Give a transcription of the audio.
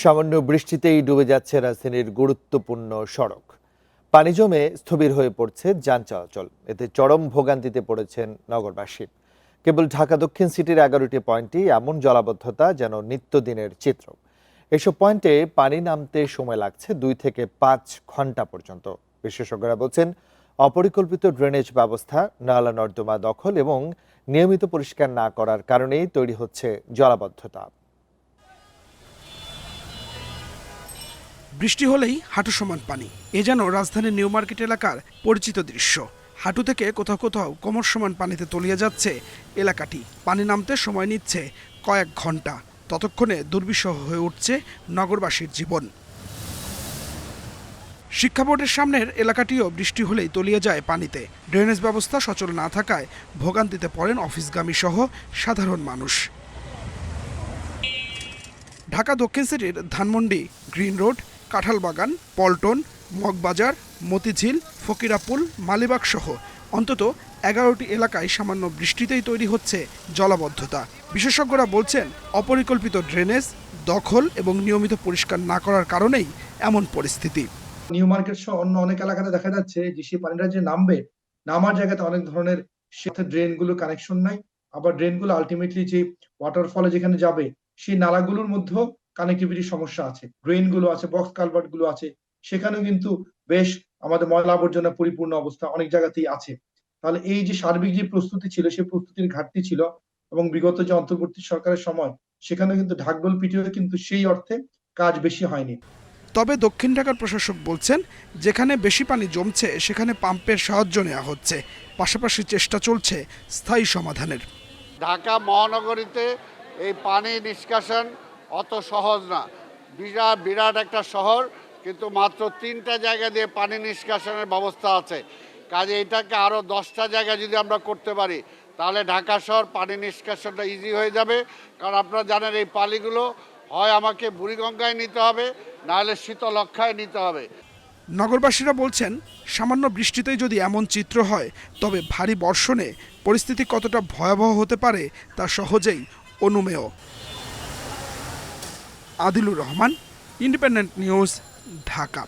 সামান্য বৃষ্টিতেই ডুবে যাচ্ছে রাজধানীর গুরুত্বপূর্ণ সড়ক। পানি জমে স্থবির হয়ে পড়ছে যান চলাচল। এতে চরম ভোগান্তিতে পড়েছেন নগরবাসী। কেবল ঢাকা দক্ষিণ সিটির 11টি পয়েন্টে এমন জলাবদ্ধতা যেন নিত্যদিনের চিত্র। এসব পয়েন্টে পানি নামতে সময় লাগছে 2 থেকে 5 ঘন্টা পর্যন্ত। বিশেষজ্ঞরা বলছেন, অপরিকল্পিত ড্রেনেজ ব্যবস্থা, নালা নর্দমা দখল এবং নিয়মিত পরিষ্কার না করার কারণেই তৈরি হচ্ছে জলাবদ্ধতা। বৃষ্টি হলেই হাঁটু সমান পানি। এ যেন রাজধানীর নিউ মার্কেট এলাকার পরিচিত দৃশ্য। হাঁটু থেকে কোথাও কোথাও কোমর সমান পানিতে তলিয়ে যাচ্ছে এলাকাটি। পানি নামতে সময় নিচ্ছে কয়েক ঘন্টা। ততক্ষণে দুর্বিষহ হয়ে উঠছে নগরবাসীর জীবন। শিক্ষা বোর্ডের সামনের এলাকাটিও বৃষ্টি হলেই তলিয়ে যায় পানিতে। ড্রেনেজ ব্যবস্থা সচল না থাকায় ভোগান্তিতে পড়েন অফিসগামী সহ সাধারণ মানুষ। ঢাকা দক্ষিণ সিটির ধানমন্ডি, গ্রিন রোড, কাঁঠালবাগান, পল্টন, মগবাজার, মতিঝিল, ফকিরাপুল, মালিবাগ সহ অন্তত 11টি এলাকায় সামান্য বৃষ্টিতেই তৈরি হচ্ছে জলাবদ্ধতা। বিশেষজ্ঞরা বলছেন, অপরিকল্পিত ড্রেনেজ, দখল এবং নিয়মিত পরিষ্কার না করার কারণেই এমন পরিস্থিতি। নিউ মার্কেট সহ অন্য অনেক এলাকাতে দেখা যাচ্ছে যে সেই পানিটা যে নামবে, নামার জায়গাতে অনেক ধরনের সাথে ড্রেন গুলো কানেকশন নাই। আবার ড্রেন গুলো আলটিমেটলি যে ওয়াটারফলে যেখানে যাবে সেই নালাগুলোর মধ্যেও কানেক্টিভিটির সমস্যা আছে। ড্রেন গুলো আছে, বক্স কালভার্ট গুলো আছে, সেখানেও কিন্তু বেশ আমাদের ময়লা আবর্জনা পরিপূর্ণ অবস্থা অনেক জায়গাতেই আছে। তাহলে এই যে সার্বিক যে প্রস্তুতি ছিল, সেই প্রস্তুতির ঘাটতি ছিল এবং বিগত যে অন্তর্বর্তী সরকারের সময় সেখানে কিন্তু ঢাকঢোল পিটিয়ে কিন্তু সেই অর্থে কাজ বেশি হয়নি। তবে দক্ষিণ ঢাকার প্রশাসক বলছেন, যেখানে বেশি পানি জমছে সেখানে পাম্পের সাহায্য নেওয়া হচ্ছে। পাশাপাশি চেষ্টা চলছে স্থায়ী সমাধানের। ঢাকা মহানগরীতে এই পানি নিষ্কাশন অত সহজ না। বিরাট একটা শহর, কিন্তু মাত্র 3টা জায়গা দিয়ে পানি নিষ্কাশনের ব্যবস্থা আছে। কাজে এটাকে আরও 10টা জায়গায় যদি আমরা করতে পারি, তাহলে ঢাকা শহর পানি নিষ্কাশনটা ইজি হয়ে যাবে। কারণ আপনারা জানেন, এই পানিগুলো হয় আমাকে বুড়িগঙ্গায় নিতে হবে, নাহলে শীতলক্ষ্যায় নিতে হবে। নগরবাসীরা বলছেন, সামান্য বৃষ্টিতেই যদি এমন চিত্র হয়, তবে ভারী বর্ষণে পরিস্থিতি কতটা ভয়াবহ হতে পারে তা সহজেই অনুমেয়। Adilur Rahman, independent news, Dhaka.